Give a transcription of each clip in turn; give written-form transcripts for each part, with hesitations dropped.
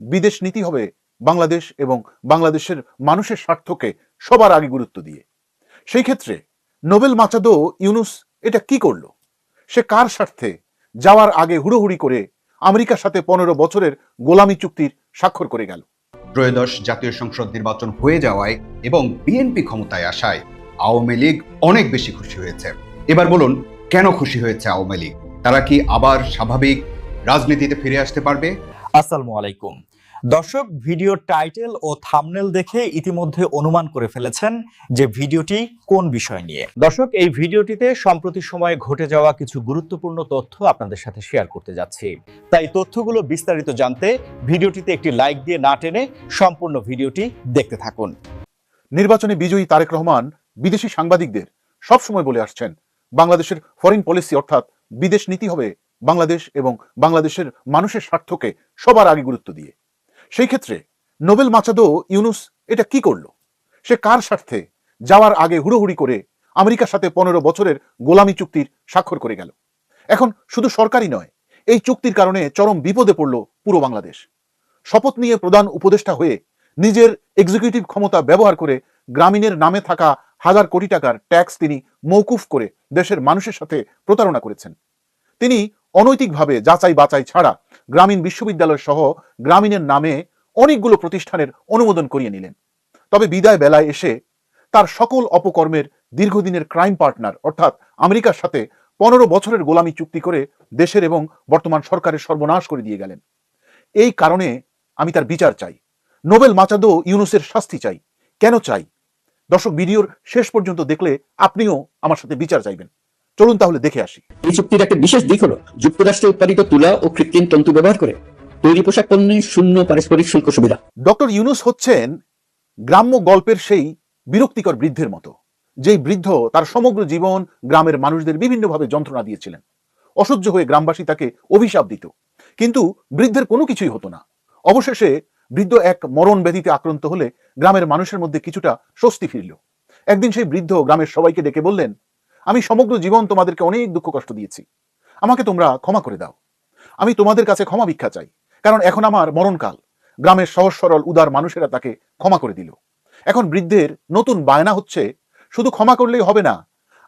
বিদেশ নীতি হবে বাংলাদেশ এবং বাংলাদেশের মানুষের স্বার্থকে সবার আগে গুরুত্ব দিয়ে। সেই ক্ষেত্রে নোবেল মাচাদো ইউনুস এটা কি করল? সে কার স্বার্থে যাওয়ার আগে হুড়োহুড়ি করে আমেরিকার সাথে 15 বছরের গোলামি চুক্তির স্বাক্ষর করে গেল? ত্রয়োদশ জাতীয় সংসদ নির্বাচন হয়ে যাওয়ায় এবং বিএনপি ক্ষমতায় আসায় আওয়ামী লীগ অনেক বেশি খুশি হয়েছে। এবার বলুন, কেন খুশি হয়েছে আওয়ামী লীগ? তারা কি আবার স্বাভাবিক রাজনীতিতে ফিরে আসতে পারবে? আসসালামু আলাইকুম দর্শক, ভিডিও টাইটেল ও থাম্বনেল দেখে ইতিমধ্যে অনুমান করে ফেলেছেন যে ভিডিওটি কোন বিষয় নিয়ে। দর্শক, এই ভিডিওটিতে সম্প্রতি সময়ে ঘটে যাওয়া কিছু গুরুত্বপূর্ণ তথ্য আপনাদের সাথে শেয়ার করতে যাচ্ছি। তাই তথ্যগুলো বিস্তারিত জানতে ভিডিওটিতে একটি লাইক দিয়ে না টেনে সম্পূর্ণ ভিডিওটি দেখতে থাকুন। নির্বাচনে বিজয়ী তারেক রহমান বিদেশি সাংবাদিকদের সবসময় বলে আসছেন, বাংলাদেশের ফরেন পলিসি অর্থাৎ বিদেশ নীতি হবে বাংলাদেশ এবং বাংলাদেশের মানুষের স্বার্থকে সবার আগে গুরুত্ব দিয়ে। সেই ক্ষেত্রে নোবেল মাচাদো ইউনুস এটা কি করল? সে কার স্বার্থে যাওয়ার আগে হুড়োহুড়ি করে আমেরিকার সাথে 15 বছরের গোলামি চুক্তির স্বাক্ষর করে গেল? এখন শুধু সরকারই নয়, এই চুক্তির কারণে চরম বিপদে পড়ল পুরো বাংলাদেশ। শপথ নিয়ে প্রধান উপদেষ্টা হয়ে নিজের এক্সিকিউটিভ ক্ষমতা ব্যবহার করে গ্রামীণের নামে থাকা হাজার কোটি টাকার ট্যাক্স তিনি মওকুফ করে দেশের মানুষের সাথে প্রতারণা করেছেন। তিনি অনৈতিকভাবে যাচাই বাছাই ছাড়া গ্রামীণ বিশ্ববিদ্যালয় সহ গ্রামীণের নামে অনেকগুলো প্রতিষ্ঠানের অনুমোদন করিয়ে নিলেন। তবে বিদায় বেলায় এসে তার সকল অপকর্মের দীর্ঘদিনের ক্রাইম পার্টনার অর্থাৎ আমেরিকার সাথে 15 বছরের গোলামি চুক্তি করে দেশের এবং বর্তমান সরকারের সর্বনাশ করে দিয়ে গেলেন। এই কারণে আমি তার বিচার চাই। নোবেল মাচাদো ইউনুসের শাস্তি চাই। কেন চাই? দর্শক, ভিডিওর শেষ পর্যন্ত দেখলে আপনিও আমার সাথে বিচার চাইবেন। চলুন তাহলে দেখে আসি। এই চুক্তির একটা বিশেষ দিক হলো যুক্তরাষ্ট্রে উৎপাদিত তুলা ও কৃত্রিম তন্তু ব্যবহার করে তৈরি পোশাক পণ্যে শূন্য পারস্পরিক শুল্ক সুবিধা। ডক্টর ইউনুস হচ্ছেন গ্রাম্য গল্পের সেই বিরক্তিকর বৃদ্ধের মতো, যেই বৃদ্ধ তার সমগ্র জীবন গ্রামের মানুষদের বিভিন্নভাবে যন্ত্রণা দিয়েছিলেন। অসহ্য হয়ে গ্রামবাসী তাকে অভিশাপ দিত, কিন্তু বৃদ্ধের কোনো কিছুই হতো না। অবশেষে বৃদ্ধ এক মরণ ব্যাধিতে আক্রান্ত হলে গ্রামের মানুষের মধ্যে কিছুটা স্বস্তি ফিরল। একদিন সেই বৃদ্ধ গ্রামের সবাইকে ডেকে বললেন, আমি সমগ্র জীবন তোমাদেরকে অনেক দুঃখ কষ্ট দিয়েছি, আমাকে তোমরা ক্ষমা করে দাও। আমি তোমাদের কাছে ক্ষমা ভিক্ষা চাই, কারণ এখন আমার মরণকাল। গ্রামের সহজ সরল উদার মানুষেরা তাকে ক্ষমা করে দিল। এখন বৃদ্ধের নতুন বায়না হচ্ছে, শুধু ক্ষমা করলেই হবে না,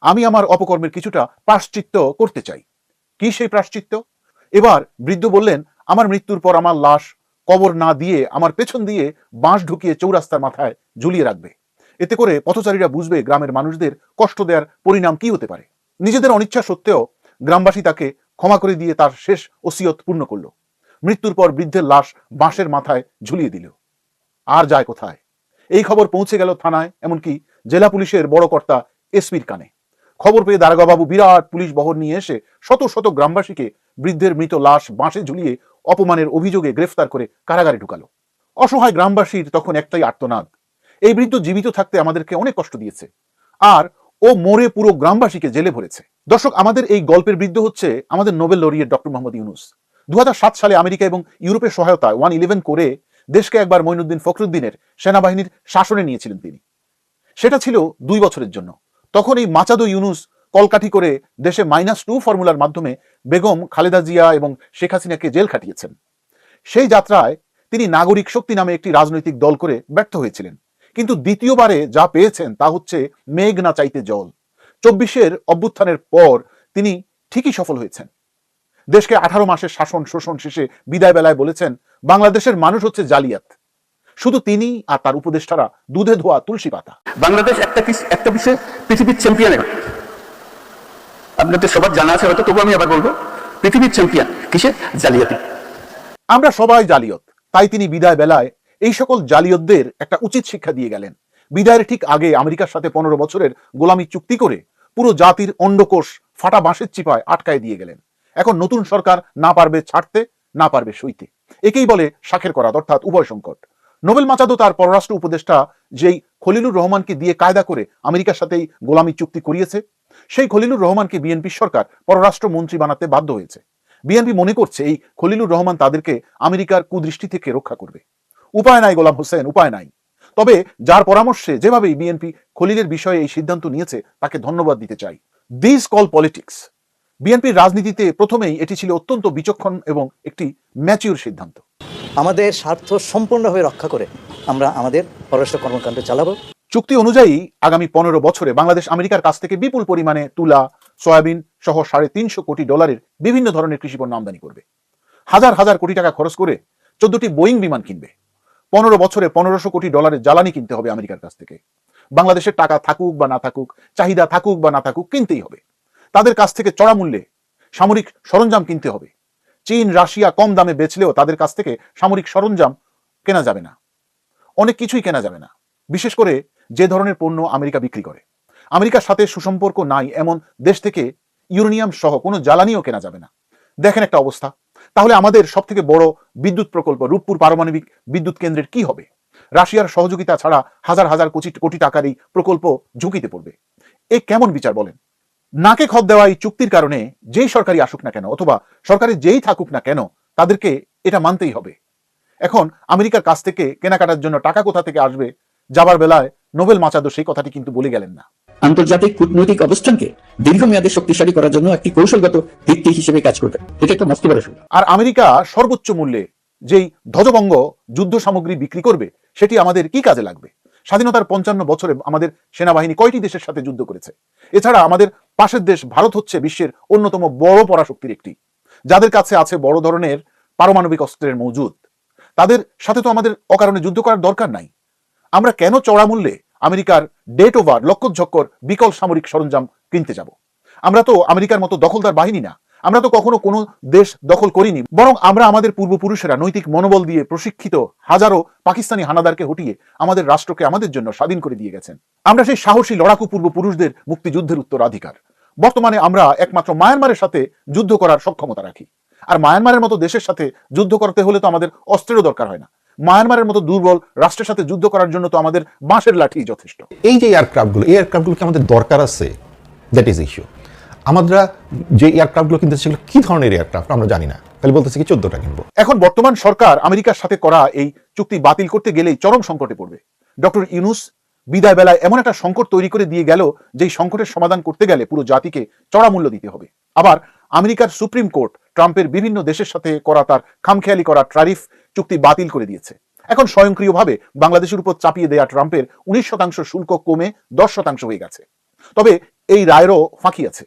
আমি আমার অপকর্মের কিছুটা প্রায়শ্চিত্ত করতে চাই। কি সেই প্রায়শ্চিত্ত? এবার বৃদ্ধ বললেন, আমার মৃত্যুর পর আমার লাশ কবর না দিয়ে আমার পেছন দিয়ে বাঁশ ঢুকিয়ে চৌরাস্তার মাথায় ঝুলিয়ে রাখবে। এতে করে পথচারীরা বুঝবে গ্রামের মানুষদের কষ্ট দেওয়ার পরিণাম কি হতে পারে। নিজেদের অনিচ্ছা সত্ত্বেও গ্রামবাসী তাকে ক্ষমা করে দিয়ে তার শেষ ওসিয়ত পূর্ণ করল। মৃত্যুর পর বৃদ্ধের লাশ বাঁশের মাথায় ঝুলিয়ে দিল। আর যায় কোথায়? এই খবর পৌঁছে গেল থানায়, এমনকি জেলা পুলিশের বড় কর্তা এসপির কানে। খবর পেয়ে দারোগাবাবু বিরাট পুলিশ বহর নিয়ে এসে শত শত গ্রামবাসীকে বৃদ্ধের মৃত লাশ বাঁশে ঝুলিয়ে অপমানের অভিযোগে গ্রেফতার করে কারাগারে ঢুকালো। অসহায় গ্রামবাসীর তখন একটাই আর্তনাদ, এই বৃদ্ধ জীবিত থাকতে আমাদেরকে অনেক কষ্ট দিয়েছে, আর ও মরে পুরো গ্রামবাসীকে জেলে ভরেছে। দর্শক, আমাদের এই গল্পের বৃদ্ধ হচ্ছে আমাদের Nobel laureate doctor Mohammad Yunus. 2007 সালে আমেরিকা এবং ইউরোপের সহায়তায় 111 করে দেশকে একবার মঈনুদ্দিন ফখরুদ্দিনের সেনাবাহিনীর শাসনে নিয়েছিলেন তিনি। সেটা ছিল 2 বছরের জন্য। তখন এই মাচাদো ইউনুস কলকাঠি করে দেশে -2 ফর্মুলার মাধ্যমে বেগম খালেদা জিয়া এবং শেখ হাসিনাকে জেল খাটিয়েছেন। সেই যাত্রায় তিনি নাগরিক শক্তি নামে একটি রাজনৈতিক দল করে ব্যর্থ হয়েছিলেন, কিন্তু দ্বিতীয়বারে যা পেয়েছেন তা হচ্ছে মেঘ না চাইতে জল। 24-এর অভ্যুত্থানের পর তিনি ঠিকই সফল হয়েছেন। দেশকে 18 মাসের শাসন শোষণ শেষে বিদায় বেলায় বলেছেন, বাংলাদেশের মানুষ হচ্ছে জালিয়াত। শুধু তিনি আর তার উপদেষ্টারা দুধে ধোয়া তুলসী পাতা। বাংলাদেশ একটা বিষয়ে পৃথিবীর চ্যাম্পিয়ন। আপনাদের সবার জানা আছে হয়তো, তবু আমি আবার বলবো, পৃথিবীর চ্যাম্পিয়ন কিসে? জালিয়াতি। আমরা সবাই জালিয়াত, তাই তিনি বিদায় বেলায় এই সকল জালিয়াতদের একটা উচিত শিক্ষা দিয়ে গেলেন। বিদায়ের ঠিক আগে আমেরিকার সাথে 15 বছরের গোলামি চুক্তি করে পুরো জাতির অন্ডকোষ ফাটা বাঁশের চিপায় আটকায় দিয়ে গেলেন। এখন নতুন সরকার না পারবে ছাড়তে, না পারবে সইতে। একেই বলে শাখের করাত অর্থাৎ উভয় সংকট। নোবেল মাচাদো তার পররাষ্ট্র উপদেষ্টা যেই খলিলুর রহমানকে দিয়ে কায়দা করে আমেরিকার সাথেই গোলামি চুক্তি করিয়েছে, সেই খলিলুর রহমানকে বিএনপি সরকার পররাষ্ট্র মন্ত্রী বানাতে বাধ্য হয়েছে। বিএনপি মনে করছে এই খলিলুর রহমান তাদেরকে আমেরিকার কুদৃষ্টি থেকে রক্ষা করবে। উপায় নাই গোলাম হোসেন, উপায় নাই। তবে যার পরামর্শে যেভাবেই বিএনপি খলিলের বিষয়ে এই সিদ্ধান্ত নিয়েছে তাকে ধন্যবাদ দিতে চাই। This call politics. বিএনপির রাজনীতিতে প্রথমেই এটি ছিল অত্যন্ত বিচক্ষণ এবং একটি ম্যাচিউর সিদ্ধান্ত। আমাদের স্বার্থ সম্পূর্ণভাবে রক্ষা করে আমরা আমাদের পররাষ্ট্র কর্মকাণ্ড চালাবো। চুক্তি অনুযায়ী আগামী 15 বছরে বাংলাদেশ আমেরিকার কাছ থেকে বিপুল পরিমাণে তুলা, সয়াবিন সহ $350 কোটি বিভিন্ন ধরনের কৃষি পণ্য আমদানি করবে। হাজার হাজার কোটি টাকা খরচ করে 14টি বোয়িং বিমান কিনবে। 15 বছরে $1500 কোটি জ্বালানি কিনতে হবে আমেরিকার কাছ থেকে। বাংলাদেশের টাকা থাকুক বা না থাকুক, চাহিদা থাকুক বা না থাকুক, কিনতেই হবে। তাদের কাছ থেকে চড়া মূল্যে সামরিক সরঞ্জাম কিনতে হবে। চীন, রাশিয়া কম দামে বেচলেও তাদের কাছ থেকে সামরিক সরঞ্জাম কেনা যাবে না, অনেক কিছুই কেনা যাবে না। বিশেষ করে যে ধরনের পণ্য আমেরিকা বিক্রি করে। আমেরিকার সাথে সুসম্পর্ক নাই এমন দেশ থেকে ইউরেনিয়াম সহ কোনো জ্বালানিও কেনা যাবে না। দেখেন একটা অবস্থা। তাহলে আমাদের সব থেকে বড় বিদ্যুৎ প্রকল্প রূপপুর পারমাণবিক বিদ্যুৎ কেন্দ্রের কি হবে? রাশিয়ার সহযোগিতা ছাড়া হাজার হাজার কোটি টাকার এই প্রকল্প ঝুঁকিতে পড়বে। এ কেমন বিচার বলেন? নাকে খত দেওয়া এই চুক্তির কারণে যেই সরকারি আসুক না কেন অথবা সরকারে যেই থাকুক না কেন, তাদেরকে এটা মানতেই হবে। এখন আমেরিকার কাছ থেকে কেনাকাটার জন্য টাকা কোথা থেকে আসবে যাবার বেলায় নোবেল মাচাদো সেই কথাটি কিন্তু বলে গেলেন না। আন্তর্জাতিক কূটনৈতিক অবস্থানকে দীর্ঘমেয়াদে শক্তিশালী করার জন্য একটি কৌশলগত ভিত্তি হিসেবে কাজ করবে। এটা একটা মস্ত বড় সুযোগ। আর আমেরিকা সর্বোচ্চ মূল্যে যেই ধ্বজভঙ্গ যুদ্ধ সামগ্রী বিক্রি করবে সেটি আমাদের কি কাজে লাগবে? স্বাধীনতার 55 বছরে আমাদের সেনাবাহিনী কয়টি দেশের সাথে যুদ্ধ করেছে? এছাড়া আমাদের পাশের দেশ ভারত হচ্ছে বিশ্বের অন্যতম বড় পরাশক্তির একটি, যাদের কাছে আছে বড় ধরনের পারমাণবিক অস্ত্রের মজুদ। তাদের সাথে তো আমাদের অকারণে যুদ্ধ করার দরকার নাই। আমরা কেন চড়া মূল্যে আমেরিকার ডেট ওভার লক্ষঝক্কর বিকল সামরিক সরঞ্জাম কিনতে যাব? আমরা তো আমেরিকার মতো দখলদার বাহিনী না। আমরা তো কখনো কোনো দেশ দখল করিনি, বরং আমরা আমাদের পূর্বপুরুষেরা নৈতিক মনোবল দিয়ে প্রশিক্ষিত হাজারো পাকিস্তানি হানাদারকে হটিয়ে আমাদের রাষ্ট্রকে আমাদের জন্য স্বাধীন করে দিয়ে গেছেন। আমরা সেই সাহসী লড়াকু পূর্বপুরুষদের মুক্তিযুদ্ধের উত্তরাধিকার। বর্তমানে আমরা একমাত্র মায়ানমারের সাথে যুদ্ধ করার সক্ষমতা রাখি। আর মায়ানমারের মতো দেশের সাথে যুদ্ধ করতে হলে তো আমাদের অস্ত্রেরও দরকার হয় না। মায়ানমারের মতো দুর্বল রাষ্ট্রের সাথে যুদ্ধ করার জন্য তো আমাদের বাঁশের লাঠি যথেষ্ট। এই যে এয়ারক্রাফটগুলো, এই এয়ারক্রাফটগুলো কি আমাদের দরকার আছে? That is issue. আমরা যে এয়ারক্রাফটগুলো কিনতেছি সেগুলো কি ধরনের এয়ারক্রাফট আমরা জানি না, তাহলে বলতেছি কি 14টা কিনবো। এখন বর্তমান সরকার আমেরিকার সাথে করা এই চুক্তি বাতিল করতে গেলেই চরম সংকটে পড়বে। ডক্টর ইউনূস বিদায় বেলায় এমন একটা সংকট তৈরি করে দিয়ে গেল, যেই সংকটের সমাধান করতে গেলে পুরো জাতিকে চড়া মূল্য দিতে হবে। আবার আমেরিকার সুপ্রিম কোর্ট ট্রাম্পের বিভিন্ন দেশের সাথে করা তার খামখেয়ালি করা ট্যারিফ চুক্তি বাতিল করে দিয়েছে। এখন স্বয়ংক্রিয়ভাবে বাংলাদেশের উপর চাপিয়ে দেয়া ট্রাম্পের 19% শুল্ক কমে 10% হয়ে গেছে। তবে এই রায়েরও ফাঁকি আছে,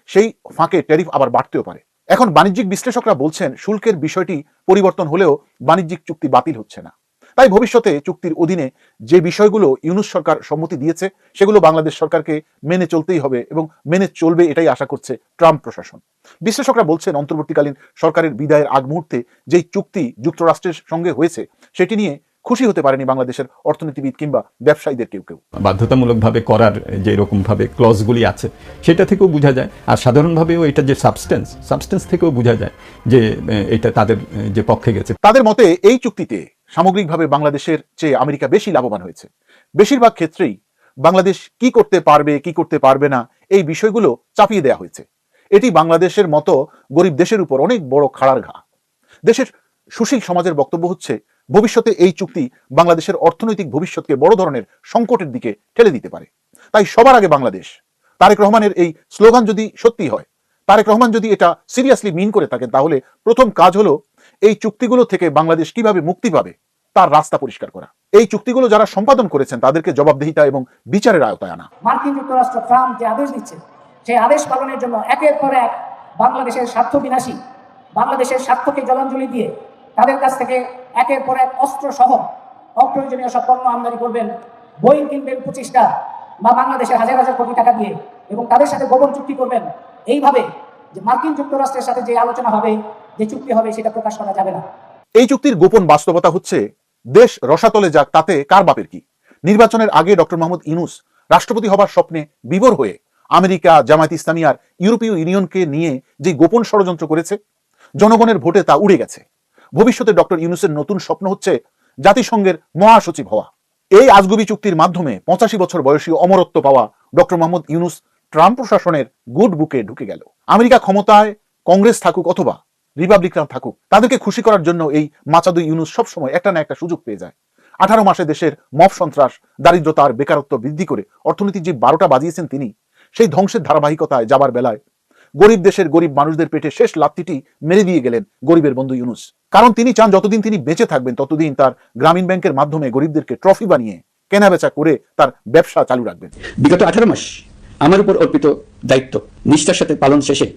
সেই ফাঁকে ট্যারিফ আবার বাড়তেও পারে। এখন বাণিজ্যিক বিশ্লেষকরা বলছেন শুল্কের বিষয়টি পরিবর্তন হলেও বাণিজ্যিক চুক্তি বাতিল হচ্ছে না। তাই ভবিষ্যতে চুক্তির অধীনে যে বিষয়গুলো ইউনূস সরকার সম্মতি দিয়েছে সেগুলো বাংলাদেশ সরকারকে মেনে চলতেই হবে এবং মেনে চলবে, এটাই আশা করছে ট্রাম্প প্রশাসন। বিশ্লেষকরা বলছেন অন্তর্বর্তীকালীন সরকারের বিদায়ের আগ মুহূর্তে যেই চুক্তি যুক্তরাষ্ট্রের সঙ্গে হয়েছে সেটি নিয়ে খুশি হতে পারেনি বাংলাদেশের অর্থনীতিবিদ কিংবা ব্যবসায়ীদের কেউ কেউ। বাধ্যতামূলকভাবে করার যে এরকমভাবে ক্লজগুলি আছে সেটা থেকেও বোঝা যায়, আর সাধারণভাবেও এটা যে সাবস্টেন্স থেকেও বোঝা যায় যে এটা তাদের যে পক্ষে গেছে। তাদের মতে এই চুক্তিতে সামগ্রিকভাবে বাংলাদেশের চেয়ে আমেরিকা বেশি লাভবান হয়েছে। বেশিরভাগ ক্ষেত্রেই বাংলাদেশ কি করতে পারবে কি করতে পারবে না এই বিষয়গুলো চাপিয়ে দেওয়া হয়েছে। এটি বাংলাদেশের মতো গরিব দেশের উপর অনেক বড় খাড়ার ঘা। দেশের সুশীল সমাজের বক্তব্য হচ্ছে ভবিষ্যতে এই চুক্তি বাংলাদেশের অর্থনৈতিক ভবিষ্যৎকে বড় ধরনের সংকটের দিকে ঠেলে দিতে পারে। তাই সবার আগে বাংলাদেশ। তারেক রহমানের এই স্লোগান যদি সত্যি হয়, তারেক রহমান যদি এটা সিরিয়াসলি মিন করে থাকেন, তাহলে প্রথম কাজ হলো এই চুক্তিগুলো থেকে বাংলাদেশ কিভাবে মুক্তি পাবে তার রাস্তা পরিষ্কার করা। এই চুক্তিগুলো যারা সম্পাদন করেছেন তাদেরকে জবাবদিহিতা এবং বিচারের আওতায় আনা। মার্কিন যুক্তরাষ্ট্র ট্রাম্প যে আদেশ দিচ্ছে সেই আদেশ পালনের জন্য একের পর এক বাংলাদেশের স্বার্থ বিনাশী, বাংলাদেশের স্বার্থকে জলাঞ্জলি দিয়ে তাদের কাছ থেকে একের পর এক অস্ত্র সহ অপ্রয়োজনীয় সব পণ্য আমদানি করবেন, বোয়িং কিনবেন 25টা বা বাংলাদেশের হাজার হাজার কোটি টাকা দিয়ে, এবং তাদের সাথে গোপন চুক্তি করবেন। এইভাবে যে মার্কিন যুক্তরাষ্ট্রের সাথে যে আলোচনা হবে, যে চুক্তি হবে, সেটা প্রকাশ করা যাবে না। এই চুক্তির গোপন বাস্তবতা হচ্ছে দেশ রসাতলে যাক তাতে কার বাপের কি। নির্বাচনের আগে ডক্টর মোহাম্মদ ইউনূস রাষ্ট্রপতি হবার স্বপ্নে বিভোর হয়ে আমেরিকা, জামায়াত ইসলামী আর ইউরোপীয় ইউনিয়নকে নিয়ে যে গোপন ষড়যন্ত্র করেছে, জনগণের ভোটে তা উড়ে গেছে। ভবিষ্যতে ডক্টর ইউনূসের নতুন স্বপ্ন হচ্ছে জাতিসংঘের মহাসচিব হওয়া। এই আজগুবি চুক্তির মাধ্যমে 85 বছর বয়সী অমরত্ব পাওয়া ডক্টর মোহাম্মদ ইউনূস ট্রাম্প প্রশাসনের গুড বুকে ঢুকে গেল। আমেরিকা ক্ষমতায় কংগ্রেস থাকুক অথবা রিপাবলিকান থাকুক, তাদেরকে খুশি করার জন্য এই মাচাদু ইউনূস সবসময় একটা না একটা সুযোগ পেয়ে যায়। 18 মাসে দেশের মব সন্ত্রাস, দারিদ্রতা আর বেকারত্ব বৃদ্ধি করে অর্থনীতির যে 12টা বাজিয়েছেন তিনি, সেই ধ্বংসের ধারাবাহিকতায় যাবার বেলায় গরিব দেশের গরিব মানুষদের পেটে শেষ লাথিটি মেরে দিয়ে গেলেন গরিবের বন্ধু ইউনূস। কারণ তিনি চান যতদিন তিনি বেঁচে থাকবেন ততদিন তার গ্রামীণ ব্যাংকের মাধ্যমে গরিবদেরকে ট্রফি বানিয়ে কেনাবেচা করে তার ব্যবসা চালু রাখবেন। বিগত 18 মাস আমার উপর অর্পিত দায়িত্ব নিষ্ঠার সাথে পালন শেষে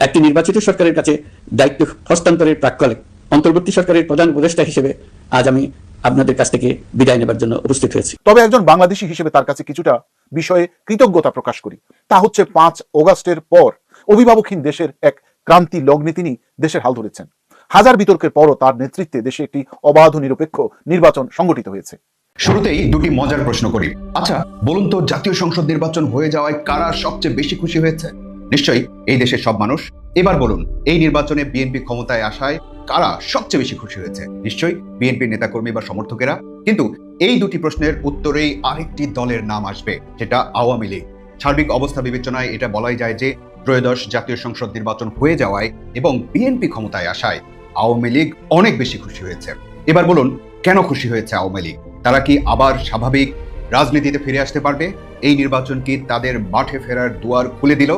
একটি নির্বাচিত সরকারের কাছে দায়িত্ব হস্তান্তরের প্রাক্কালে অন্তর্বর্তী সরকারের প্রধান উপদেষ্টা হিসেবে আজ আমি আপনাদের কাছ থেকে বিদায় নেবার জন্য উপস্থিত হয়েছি। তবে একজন বাংলাদেশি হিসেবে তার কাছে কিছুটা বিষয়ে কৃতজ্ঞতা প্রকাশ করি। তা হচ্ছে 5 অগাস্টের পর অভিভাবকহীন দেশের এক ক্রান্তি লগ্নে তিনি দেশের হাল ধরেছেন। হাজার বিতর্কের পরও তার নেতৃত্বে দেশে একটি অবাধ ও নিরপেক্ষ নির্বাচন সংগঠিত হয়েছে। শুরুতেই দুটি মজার প্রশ্ন করি। আচ্ছা বলুন তো, জাতীয় সংসদ নির্বাচন হয়ে যাওয়ায় কারা সবচেয়ে বেশি খুশি হয়েছে? নিশ্চয়ই এই দেশের সব মানুষ। এবার বলুন, এই নির্বাচনে বিএনপি ক্ষমতায় আসায় কারা সবচেয়ে বেশি খুশি হয়েছে? নিশ্চয়ই বিএনপির নেতাকর্মী বা সমর্থকেরা। কিন্তু এই দুটি প্রশ্নের উত্তরেই আরেকটি দলের নাম আসবে, সেটা আওয়ামী লীগ। সার্বিক অবস্থা বিবেচনায় এটা বলাই যায় যে ত্রয়োদশ জাতীয় সংসদ নির্বাচন হয়ে যাওয়ায় এবং বিএনপি ক্ষমতায় আসায় আওয়ামী লীগ অনেক বেশি খুশি হয়েছে। এবার বলুন, কেন খুশি হয়েছে আওয়ামী লীগ? তারা কি আবার স্বাভাবিক রাজনীতিতে ফিরে আসতে পারবে? এই নির্বাচন কি তাদের মাঠে ফেরার দুয়ার খুলে দিল?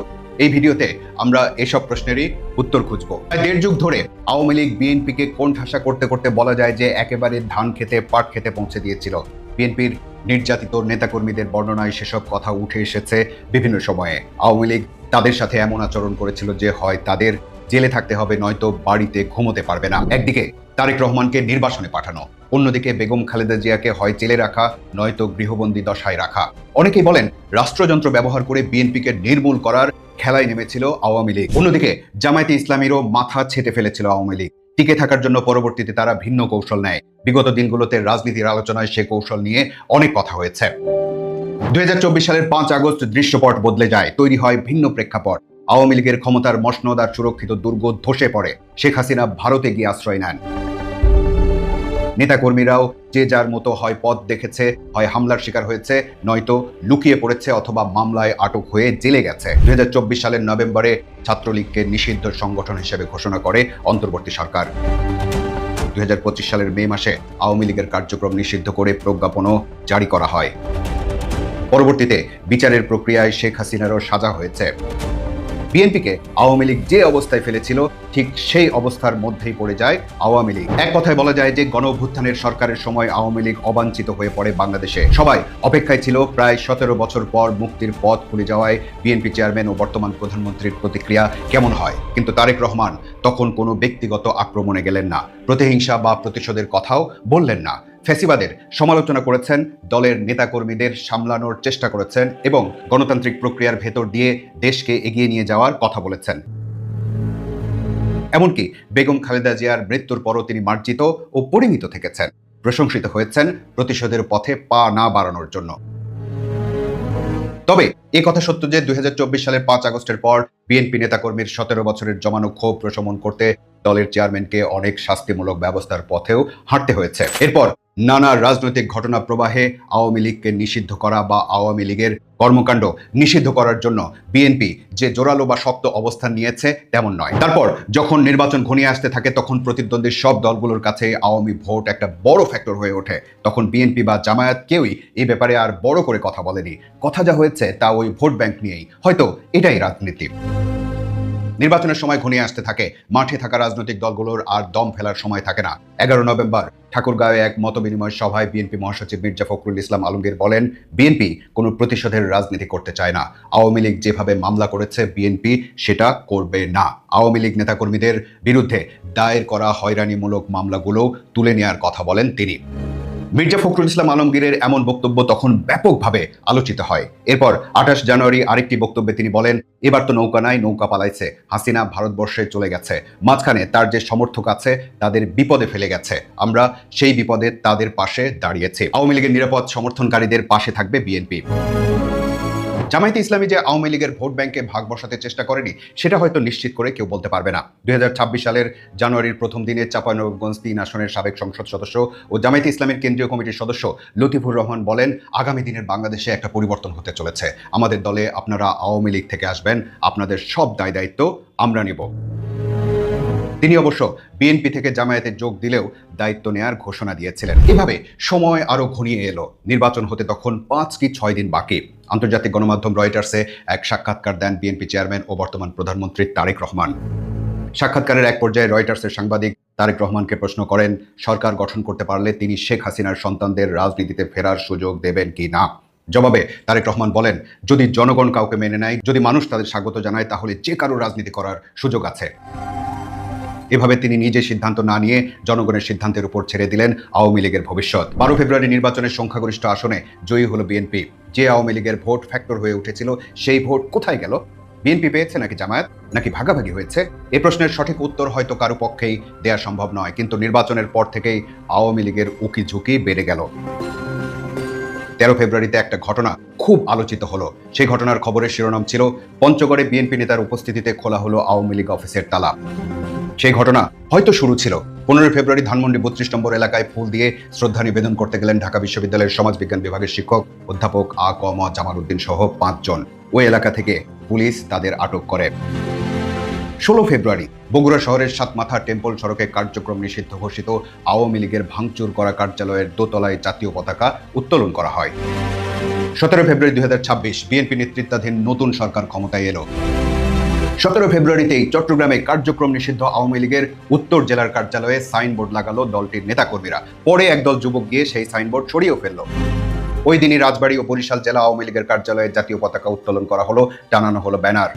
এই ভিডিওতে আমরা এসব প্রশ্নেরই উত্তর খুঁজব। প্রায় 1.5 যুগ ধরে আওয়ামী লীগ বিএনপিকে কোণঠাসা করতে করতে বলা যায় যে একেবারে ধান খেতে পাট খেতে পৌঁছে দিয়েছিল। বিএনপির নির্যাতিত নেতাকর্মীদের বর্ণনায় সেসব কথা উঠে এসেছে বিভিন্ন সময়ে। আওয়ামী লীগ তাদের সাথে এমন আচরণ করেছিল যে হয় তাদের জেলে থাকতে হবে, নয়তো বাড়িতে ঘুমোতে পারবে না। একদিকে তারেক রহমানকে নির্বাসনে পাঠানো, অন্যদিকে বেগম খালেদা জিয়াকে হয় জেলে রাখা, নয়তো গৃহবন্দী দশায় রাখা। অনেকেই বলেন রাষ্ট্রযন্ত্র ব্যবহার করে বিএনপিকে নির্মূল করার খেলায় নেমেছিল আওয়ামী লীগ। অন্যদিকে জামায়াতে ইসলামীরও মাথা ছেঁটে ফেলেছিল আওয়ামী লীগ। টিকে থাকার জন্য পরবর্তীতে তারা ভিন্ন কৌশল নেয়। বিগত দিনগুলোতে রাজনীতির আলোচনায় সে কৌশল নিয়ে অনেক কথা হয়েছে। 2024 সালের 5 আগস্ট দৃশ্যপট বদলে যায়, তৈরি হয় ভিন্ন প্রেক্ষাপট। আওয়ামী লীগের ক্ষমতার মসনদ আর সুরক্ষিত দুর্গ ধসে পড়ে। শেখ হাসিনা ভারতে গিয়ে আশ্রয় নেন। নেতাকর্মীরাও যে যার মতো হয় পথ দেখেছে, হয় হামলার শিকার হয়েছে, নয়তো লুকিয়ে পড়েছে অথবা মামলায় আটক হয়ে জেলে গেছে। 2024 সালের নভেম্বরে ছাত্রলীগকে নিষিদ্ধ সংগঠন হিসেবে ঘোষণা করে অন্তর্বর্তী সরকার। 2025 সালের মে মাসে আওয়ামী লীগের কার্যক্রম নিষিদ্ধ করে প্রজ্ঞাপনও জারি করা হয়। পরবর্তীতে বিচারের প্রক্রিয়ায় শেখ হাসিনারও সাজা হয়েছে। বিএনপিকে আওয়ামী লীগ যে অবস্থায় ফেলেছিল ঠিক সেই অবস্থার মধ্যেই পড়ে যায় আওয়ামী লীগ। এক কথায় বলা যায় যে গণ অভ্যুত্থানের সরকারের সময় আওয়ামী লীগ অবাঞ্ছিত হয়ে পড়ে বাংলাদেশে। সবাই অপেক্ষায় ছিল প্রায় 17 বছর পর মুক্তির পথ খুলে যাওয়ায় বিএনপি চেয়ারম্যান ও বর্তমান প্রধানমন্ত্রীর প্রতিক্রিয়া কেমন হয়। কিন্তু তারেক রহমান তখন কোনো ব্যক্তিগত আক্রমণে গেলেন না, প্রতিহিংসা বা প্রতিশোধের কথাও বললেন না। ফ্যাসিবাদের সমালোচনা করেছেন, দলের নেতাকর্মীদের সামলানোর চেষ্টা করেছেন এবং গণতান্ত্রিক প্রক্রিয়ার ভেতর দিয়ে দেশকে এগিয়ে নিয়ে যাওয়ার কথা বলেছেন। এমনকি বেগম খালেদা জিয়ার মৃত্যুর পরও তিনি মার্জিত ও পরিমিত থেকেছেন, প্রশংসিত হয়েছেন প্রতিশোধের পথে পা না বাড়ানোর জন্য। তবে এ কথা সত্য যে 2024 সালের 5 আগস্টের পর বিএনপি নেতাকর্মীর 17 বছরের জমানো ক্ষোভ প্রশমন করতে দলের চেয়ারম্যানকে অনেক শাস্তিমূলক ব্যবস্থার পথেও হাঁটতে হয়েছে। এরপর নানা রাজনৈতিক ঘটনা প্রবাহে আওয়ামী লীগকে নিষিদ্ধ করা বা আওয়ামী লীগের কর্মকাণ্ড নিষিদ্ধ করার জন্য বিএনপি যে জোরালো বা শক্ত অবস্থান নিয়েছে তেমন নয়। তারপর যখন নির্বাচন ঘনিয়ে আসতে থাকে তখন প্রতিদ্বন্দ্বী সব দলগুলোর কাছে আওয়ামী ভোট একটা বড় ফ্যাক্টর হয়ে ওঠে। তখন বিএনপি বা জামায়াত কেউই এই ব্যাপারে আর বড় করে কথা বলেনি। কথা যা হয়েছে তা ওই ভোট ব্যাংক নিয়েই। হয়তো এটাই রাজনীতি। নির্বাচনের সময় ঘনিয়ে আসতে থাকে, মাঠে থাকা রাজনৈতিক দলগুলোর আর দম ফেলার সময় থাকে না। 11 নভেম্বর ঠাকুরগাঁওয়ে এক মতবিনিময় সভায় বিএনপি মহাসচিব মির্জা ফখরুল ইসলাম আলমগীর বলেন, বিএনপি কোনো প্রতিশোধের রাজনীতি করতে চায় না। আওয়ামী লীগ যেভাবে মামলা করেছে বিএনপি সেটা করবে না। আওয়ামী লীগ নেতাকর্মীদের বিরুদ্ধে দায়ের করা হয়রানিমূলক মামলাগুলো তুলে নেওয়ার কথা বলেন তিনি। মির্জা ফখরুল ইসলাম আলমগীরের এমন বক্তব্য তখন ব্যাপকভাবে আলোচিত হয়। এরপর 28 জানুয়ারি আরেকটি বক্তব্যে তিনি বলেন, এবার তো নৌকা নাই, নৌকা পালাইছে, হাসিনা ভারতবর্ষে চলে গেছে, মাঝখানে তার যে সমর্থক আছে তাদের বিপদে ফেলে গেছে, আমরা সেই বিপদে তাদের পাশে দাঁড়িয়েছি। আওয়ামী লীগের নিরাপদ সমর্থনকারীদের পাশে থাকবে বিএনপি। জামায়াতে ইসলামী যে আওয়ামী লীগের ভোট ব্যাংকে ভাগ বসাতে চেষ্টা করেনি সেটা হয়তো নিশ্চিত করে কেউ বলতে পারবে না। 2026 সালের জানুয়ারির প্রথম দিনে চাঁপাইনবাবগঞ্জ 3 আসনের সাবেক সংসদ সদস্য ও জামায়াতে ইসলামের কেন্দ্রীয় কমিটির সদস্য লতিফুর রহমান বলেন, আগামী দিনের বাংলাদেশে একটা পরিবর্তন হতে চলেছে। আমাদের দলে আপনারা আওয়ামী লীগ থেকে আসবেন, আপনাদের সব দায় দায়িত্ব আমরা নেব। তিনি অবশ্য বিএনপি থেকে জামায়াতে যোগ দিলেও দায়িত্ব নেয়ার ঘোষণা দিয়েছিলেন। এভাবে সময় আরো ঘনিয়ে এলো। নির্বাচন হতে তখন 5 কি 6 দিন বাকি। আন্তর্জাতিক গণমাধ্যম রয়টার্সে এক সাক্ষাৎকার দেন বিএনপি চেয়ারম্যান ও বর্তমান প্রধানমন্ত্রী তারেক রহমান। সাক্ষাৎকারের এক পর্যায়ে রয়টার্সের সাংবাদিক তারেক রহমানকে প্রশ্ন করেন সরকার গঠন করতে পারলে তিনি শেখ হাসিনার সন্তানদের রাজনীতিতে ফেরার সুযোগ দেবেন কি না। জবাবে তারেক রহমান বলেন, যদি জনগণ কাউকে মেনে নেয়, যদি মানুষ তাদের স্বাগত জানায়, তাহলে যে কারো রাজনীতি করার সুযোগ আছে। এভাবে তিনি নিজে সিদ্ধান্ত না নিয়ে জনগণের সিদ্ধান্তের উপর ছেড়ে দিলেন আওয়ামী লীগের ভবিষ্যৎ। 12 ফেব্রুয়ারি নির্বাচনের সংখ্যাগরিষ্ঠ আসনে জয়ী হলো বিএনপি। যে আওয়ামী লীগের ভোট ফ্যাক্টর হয়ে উঠেছিল, সেই ভোট কোথায় গেল? বিএনপি পেয়েছে নাকি জামায়াত, নাকি ভাগাভাগি হয়েছে? এই প্রশ্নের সঠিক উত্তর হয়তো কারো পক্ষেই দেওয়া সম্ভব নয়, কিন্তু নির্বাচনের পর থেকেই আওয়ামী লীগের উকি ঝুঁকি বেড়ে গেল। 13 ফেব্রুয়ারিতে একটা ঘটনা খুব আলোচিত হলো। সেই ঘটনার খবরের শিরোনাম ছিল, পঞ্চগড়ে বিএনপি নেতার উপস্থিতিতে খোলা হলো আওয়ামী লীগ অফিসের তালা। সেই ঘটনা হয়তো শুরু ছিল 15 ফেব্রুয়ারি ধানমন্ডি 32 নম্বর এলাকায় ফুল দিয়ে শ্রদ্ধা নিবেদন করতে গেলেন ঢাকা বিশ্ববিদ্যালয়ের সমাজবিজ্ঞান বিভাগের শিক্ষক অধ্যাপক আ ক ম জামাল উদ্দিন সহ 5 জন। ওই এলাকা থেকে পুলিশ তাদের আটক করে। 16 ফেব্রুয়ারি বগুড়া শহরের সাতমাথা টেম্পল সড়কে কার্যক্রম নিষিদ্ধ ঘোষিত আওয়ামী লীগের ভাঙচুর করা কার্যালয়ের দোতলায় জাতীয় পতাকা উত্তোলন করা হয়। 17 ফেব্রুয়ারি 2026 বিএনপি নেতৃত্বাধীন নতুন সরকার ক্ষমতায় এলো। 17 ফেব্রুয়ারিতেই চট্টগ্রামে কার্যক্রম নিষিদ্ধ আওয়ামী লীগের উত্তর জেলার কার্যালয়ে সাইনবোর্ড লাগালো দলটির নেতাকর্মীরা। পরে একদল যুবক গিয়ে সেই সাইনবোর্ড সরিয়েও ফেলল। ওই দিনই রাজবাড়ী ও বরিশাল জেলা আওয়ামী লীগের কার্যালয়ে জাতীয় পতাকা উত্তোলন করা হলো, টানানো হলো ব্যানার।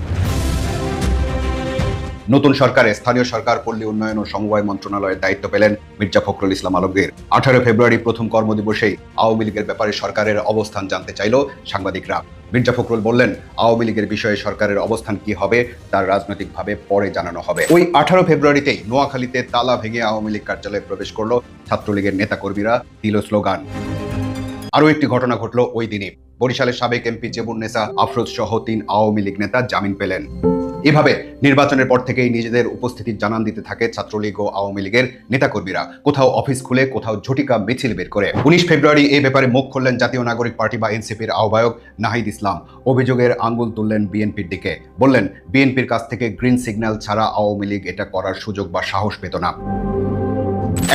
নতুন সরকারে স্থানীয় সরকার, পল্লী উন্নয়ন ও সমবায় মন্ত্রণালয়ের দায়িত্ব পেলেন মির্জা ফখরুল ইসলাম আলমগীর। 18 ফেব্রুয়ারি প্রথম কর্মদিবসেই আওয়ামী লীগের ব্যাপারে সরকারের অবস্থান জানতে চাইল সাংবাদিকরা। মির্জা ফখরুল বললেন, আওয়ামী লীগের বিষয়ে সরকারের অবস্থান কি হবে তার রাজনৈতিকভাবে পরে জানানো হবে। ওই 18 ফেব্রুয়ারিতেই নোয়াখালীতে তালা ভেঙে আওয়ামী লীগ কার্যালয়ে প্রবেশ করলো ছাত্রলীগের নেতাকর্মীরা, দিল স্লোগান। আরও একটি ঘটনা ঘটল ওই দিনই। বরিশালের সাবেক এমপি জেবুন্নেসা আফরোজ সহ 3 আওয়ামী লীগ নেতা জামিন পেলেন। এভাবে নির্বাচনের পর থেকেই নিজেদের উপস্থিতির জানান দিতে থাকে ছাত্রলীগ ও আওয়ামী লীগের নেতাকর্মীরা, কোথাও অফিস খুলে, কোথাও ঝটিকা মিছিল বের করে। 19 ফেব্রুয়ারি এই ব্যাপারে মুখ খুললেন জাতীয় নাগরিক পার্টি বা এনসিপির আহ্বায়ক নাহিদ ইসলাম। অভিযোগের আঙ্গুল তুললেন বিএনপির দিকে, বললেন বিএনপির কাছ থেকে গ্রিন সিগন্যাল ছাড়া আওয়ামী লীগ এটা করার সুযোগ বা সাহস পেত না।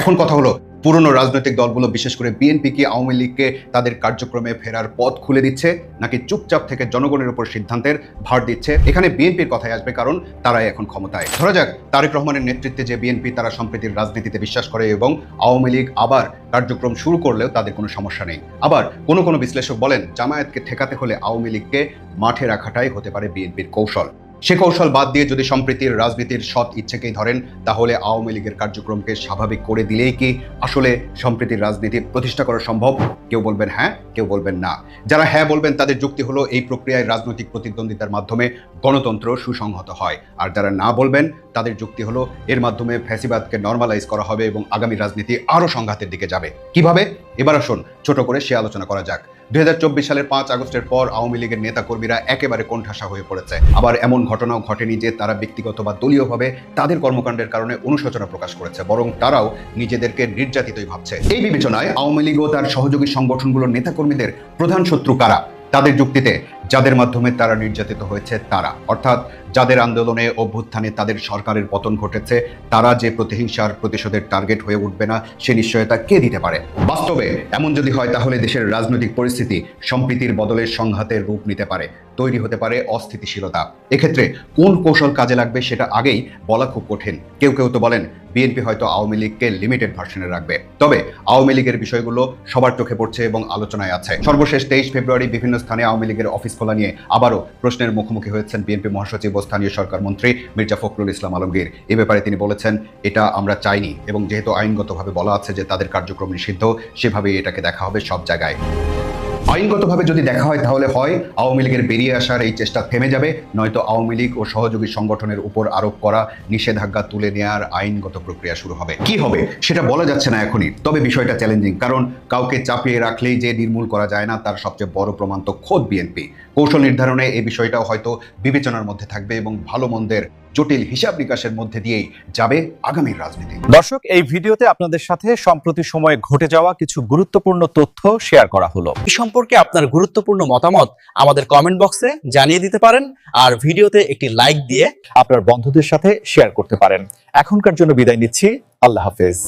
এখন কথা হলো, পুরনো রাজনৈতিক দলগুলো বিশেষ করে বিএনপি কি আওয়ামী লীগকে তাদের কার্যক্রমে ফেরার পথ খুলে দিচ্ছে, নাকি চুপচাপ থেকে জনগণের উপর সিদ্ধান্তের ভার দিচ্ছে? এখানে বিএনপির কথাই আসবে, কারণ তারাই এখন ক্ষমতায়। ধরা যাক তারেক রহমানের নেতৃত্বে যে বিএনপি, তারা সম্প্রীতির রাজনীতিতে বিশ্বাস করে এবং আওয়ামী লীগ আবার কার্যক্রম শুরু করলেও তাদের কোনো সমস্যা নেই। আবার কোনো বিশ্লেষক বলেন, জামায়াতকে ঠেকাতে হলে আওয়ামী লীগকে মাঠে রাখাটাই হতে পারে বিএনপির কৌশল। সে কৌশল বাদ দিয়ে যদি সম্প্রীতির রাজনীতির সৎ ইচ্ছেকেই ধরেন, তাহলে আওয়ামী লীগের কার্যক্রমকে স্বাভাবিক করে দিলেই কি আসলে সম্প্রীতির রাজনীতি প্রতিষ্ঠা করা সম্ভব? কেউ বলবেন হ্যাঁ, কেউ বলবেন না। যারা হ্যাঁ বলবেন তাদের যুক্তি হলো, এই প্রক্রিয়ায় রাজনৈতিক প্রতিদ্বন্দ্বিতার মাধ্যমে গণতন্ত্র সুসংহত হয়। আর যারা না বলবেন তাদের যুক্তি হলো, এর মাধ্যমে ফ্যাসিবাদকে নর্মালাইজ করা হবে এবং আগামী রাজনীতি আরও সংঘাতের দিকে যাবে। কিভাবে? এবার আসুন ছোট করে সে আলোচনা করা যাক। 2024 সালের 5 আগস্টের পর আওয়ামী লীগের নেতাকর্মীরা একেবারে কোণঠাসা হয়ে পড়েছে। আবার এমন ঘটনাও ঘটেনি যে তারা ব্যক্তিগত বা দলীয়ভাবে তাদের কর্মকাণ্ডের কারণে অনুশোচনা প্রকাশ করেছে, বরং তারাও নিজেদেরকে নির্যাতিতই ভাবছে। এই বিবেচনায় আওয়ামী লীগ ও তার সহযোগী সংগঠনগুলোর নেতাকর্মীদের প্রধান শত্রু কারা? তাদের যুক্তিতে যাদের মাধ্যমে তারা নির্যাতিত হয়েছে তারা, অর্থাৎ যাদের আন্দোলনে অভ্যুত্থানে তাদের সরকারের পতন ঘটেছে, তারা যে প্রতিহিংসার প্রতিশোধের টার্গেট হয়ে উঠবে না সে নিশ্চয়তা কে দিতে পারে? বাস্তবে এমন যদি হয় তাহলে দেশের রাজনৈতিক পরিস্থিতি সম্প্রীতির বদলে সংঘাতের রূপ নিতে পারে, তৈরি হতে পারে অস্থিতিশীলতা। এক্ষেত্রে কোন কৌশল কাজে লাগবে সেটা আগেই বলা খুব কঠিন। কেউ তো বলেন বিএনপি হয়তো আওয়ামী লীগকে লিমিটেড ভার্সনে রাখবে, তবে আওয়ামী লীগের বিষয়গুলো সবার চোখে পড়ছে এবং আলোচনায় আছে। সর্বশেষ 23 ফেব্রুয়ারি বিভিন্ন স্থানে আওয়ামী লীগের অফিস খোলা নিয়ে আবারও প্রশ্নের মুখোমুখি হয়েছেন বিএনপি মহাসচিব ও স্থানীয় সরকার মন্ত্রী মির্জা ফখরুল ইসলাম আলমগীর। এ ব্যাপারে তিনি বলেছেন, এটা আমরা চাইনি এবং যেহেতু আইনগতভাবে বলা আছে যে তাদের কার্যক্রম নিষিদ্ধ, সেভাবেই এটাকে দেখা হবে সব জায়গায়। আইনগতভাবে যদি দেখা হয় তাহলে হয় আওয়ামী লীগের বেরিয়ে আসার এই চেষ্টা থেমে যাবে, নয়তো আওয়ামী লীগ ও সহযোগী সংগঠনের উপর আরোপ করা নিষেধাজ্ঞা তুলে নেওয়ার আইনগত প্রক্রিয়া শুরু হবে। কি হবে সেটা বলা যাচ্ছে না এখনই, তবে বিষয়টা চ্যালেঞ্জিং, কারণ কাউকে চাপিয়ে রাখলেই যে নির্মূল করা যায় না তার সবচেয়ে বড় প্রমাণ তো খোদ বিএনপি। কৌশল নির্ধারণে এই বিষয়টাও হয়তো বিবেচনার মধ্যে থাকবে এবং ভালো মন্দের জটিল হিসাব নিকাশের মধ্যে দিয়েই যাবে আগামীর রাজনীতি। দর্শক, এই ভিডিওতে আপনাদের সাথে সম্প্রতি সময়ে ঘটে যাওয়া কিছু গুরুত্বপূর্ণ তথ্য শেয়ার করা হলো। এই সম্পর্কে আপনার গুরুত্বপূর্ণ মতামত আমাদের কমেন্ট বক্সে জানিয়ে দিতে পারেন, আর ভিডিওতে একটি লাইক দিয়ে আপনার বন্ধুদের সাথে শেয়ার করতে পারেন। এখনকার জন্য বিদায় নিচ্ছি, আল্লাহ হাফেজ।